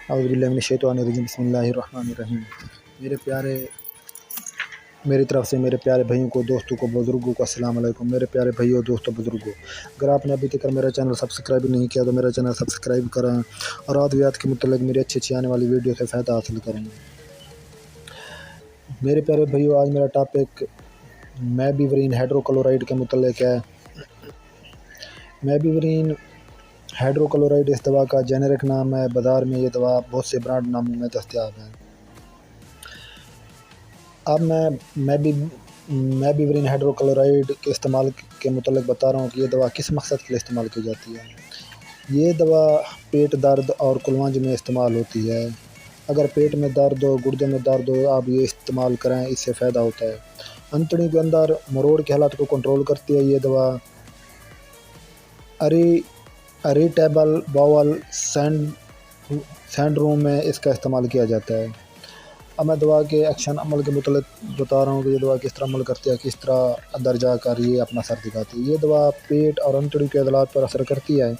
اعوذ باللہ من الشیطان الرجیم بسم اللہ الرحمن الرحیم۔ میری طرف سے میرے پیارے بھائیوں کو، دوستوں کو، بزرگوں کو السلام علیکم۔ میرے پیارے بھائیوں، دوستوں، بزرگوں، اگر آپ نے ابھی تک میرا چینل سبسکرائب نہیں کیا تو میرا چینل سبسکرائب کریں اور ادویات کے متعلق میری اچھی آنے والی ویڈیو سے فائدہ حاصل کریں۔ میرے پیارے بھائیوں، آج میرا ٹاپک میبیورین ہائیڈروکلورائڈ کے متعلق ہے۔ میبیورین ہائیڈروکلورائڈ اس دوا کا جینرک نام ہے۔ بازار میں یہ دوا بہت سے برانڈ ناموں میں دستیاب ہے۔ اب میں میبیورین ہائیڈروکلورائڈ کے استعمال کے متعلق بتا رہا ہوں کہ یہ دوا کس مقصد کے لیے استعمال کی جاتی ہے۔ یہ دوا پیٹ درد اور کلونج میں استعمال ہوتی ہے۔ اگر پیٹ میں درد ہو، گردے میں درد ہو، آپ یہ استعمال کریں، اس سے فائدہ ہوتا ہے۔ انتڑی کے اندر مروڑ کی حالت کو کنٹرول کرتی ہے یہ دوا۔ اریٹیبل باول سینڈروم میں اس کا استعمال کیا جاتا ہے۔ اب میں دوا کے ایکشن عمل کے متعلق بتا رہا ہوں کہ یہ دوا کس طرح عمل کرتی ہے، کس طرح اندر جا کر یہ اپنا اثر دکھاتی ہے۔ یہ دوا پیٹ اور انتڑی کے عضلات پر اثر کرتی ہے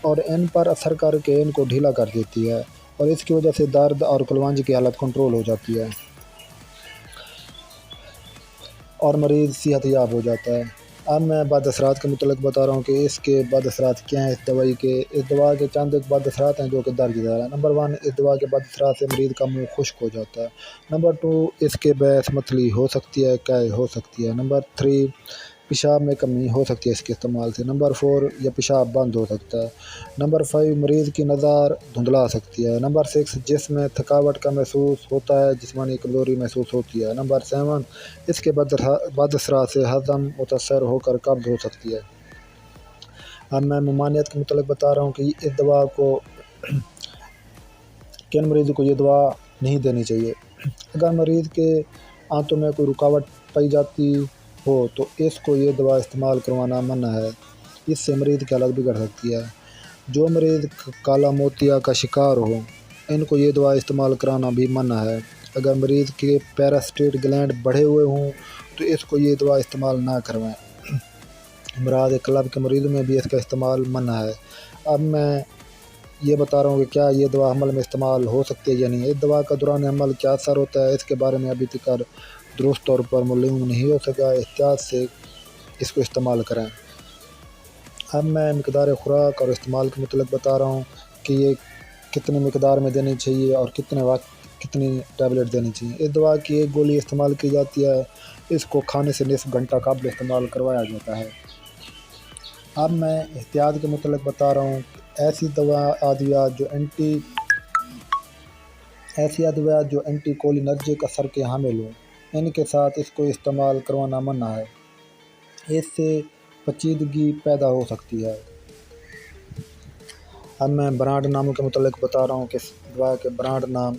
اور ان پر اثر کر کے ان کو ڈھیلا کر دیتی ہے، اور اس کی وجہ سے درد اور کلونج کی حالت کنٹرول ہو جاتی ہے اور مریض صحت یاب ہو جاتا ہے۔ اب میں بعد اثرات کے متعلق بتا رہا ہوں کہ اس کے بعد اثرات کیا ہیں۔ اس دوا کے چند ایک بعد اثرات ہیں جو کہ درج ذیل ہیں۔ نمبر 1، اس دوا کے بعد اثرات سے مریض کا منہ خشک ہو جاتا ہے۔ نمبر 2، اس کے باعث متلی ہو سکتی ہے، قے ہو سکتی ہے۔ نمبر 3، پیشاب میں کمی ہو سکتی ہے اس کے استعمال سے۔ نمبر 4، یا پیشاب بند ہو سکتا ہے۔ نمبر 5، مریض کی نظر دھندلا سکتی ہے۔ نمبر 6، جسم میں تھکاوٹ کا محسوس ہوتا ہے، جسمانی کمزوری محسوس ہوتی ہے۔ نمبر 7، اس کے بعد اثرات سے ہضم متاثر ہو کر قبض ہو سکتی ہے۔ اب میں ممانعت کے متعلق بتا رہا ہوں کہ اس دوا کو کن مریضوں کو یہ دوا نہیں دینی چاہیے۔ اگر مریض کے آنتوں میں کوئی رکاوٹ پائی جاتی ہو تو اس کو یہ دوا استعمال کروانا منع ہے، اس سے مریض کی حالت بگڑ سکتی ہے۔ جو مریض کالا موتیا کا شکار ہو، ان کو یہ دوا استعمال کرانا بھی منع ہے۔ اگر مریض کے پیراسٹیٹ گلینڈ بڑھے ہوئے ہوں تو اس کو یہ دوا استعمال نہ کروائیں۔ امراض قلب کے مریضوں میں بھی اس کا استعمال منع ہے۔ اب میں یہ بتا رہا ہوں کہ کیا یہ دوا حمل میں استعمال ہو سکتی ہے یا نہیں۔ اس دوا کا دوران حمل کیا اثر ہوتا ہے، اس کے بارے میں ابھی تک درست طور پر معلوم نہیں ہو سکا۔ احتیاط سے اس کو استعمال کریں۔ اب میں مقدار خوراک اور استعمال کے متعلق بتا رہا ہوں کہ یہ کتنی مقدار میں دینی چاہیے اور کتنے وقت کتنی ٹیبلٹ دینی چاہیے۔ اس دوا کی ایک گولی استعمال کی جاتی ہے، اس کو کھانے سے نصف گھنٹہ قبل استعمال کروایا جاتا ہے۔ اب میں احتیاط کے متعلق بتا رہا ہوں کہ ایسی ادویات جو اینٹی کولینرجک اثر کے حامل ہوں، ان کے ساتھ اس کو استعمال کروانا منع ہے، اس سے پیچیدگی پیدا ہو سکتی ہے۔ اب میں برانڈ ناموں کے متعلق بتا رہا ہوں کہ اس دوا کے برانڈ نام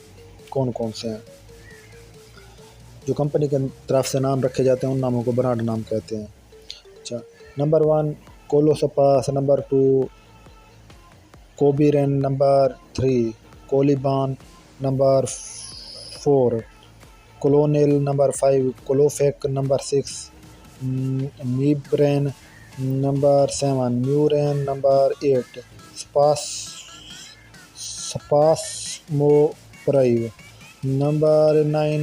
کون کون سے ہیں۔ جو کمپنی کے طرف سے نام رکھے جاتے ہیں ان ناموں کو برانڈ نام کہتے ہیں۔ اچھا، نمبر 1 کولوسپاس، نمبر 2 کوبیرین، نمبر 3 کولیبان، نمبر 4 کولونیل، نمبر 5 کولوفیک، نمبر 6 میبرین، نمبر 7 میورین، نمبر 8 سپاسموپرائیو، نمبر 9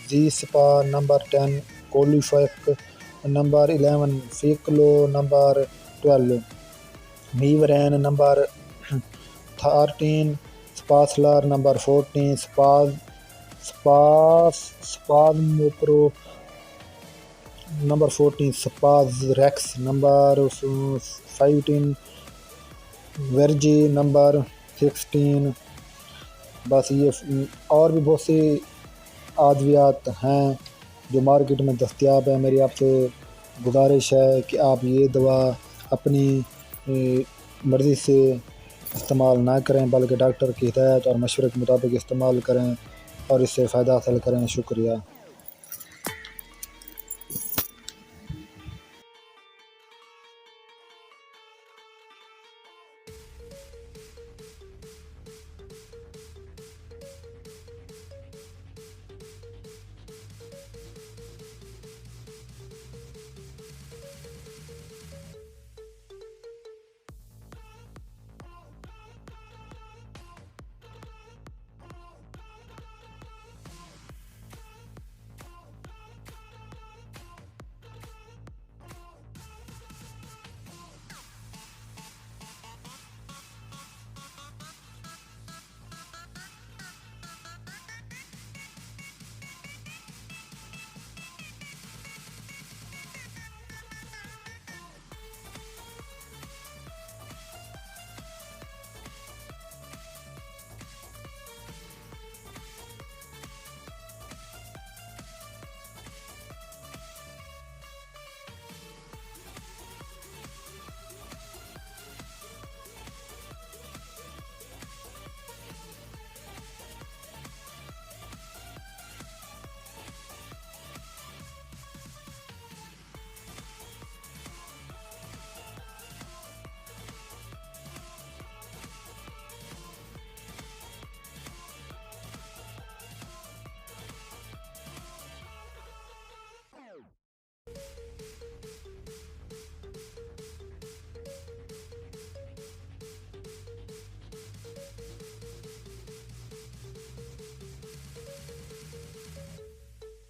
زی-سپا، نمبر 10 کولیفیک، نمبر 11 فیکلو، نمبر 12 میورین، نمبر 13 سپاسلر، نمبر 14 سپازموپرو، نمبر 14 سپازریکس، نمبر 15 ورجی، نمبر 16 بس یہ اور بھی بہت سی ادویات ہیں جو مارکیٹ میں دستیاب ہے۔ میری آپ سے گزارش ہے کہ آپ یہ دوا اپنی مرضی سے استعمال نہ کریں، بلکہ ڈاکٹر کی ہدایت اور مشورے کے مطابق استعمال کریں اور اس سے فائدہ حاصل کریں۔ شکریہ۔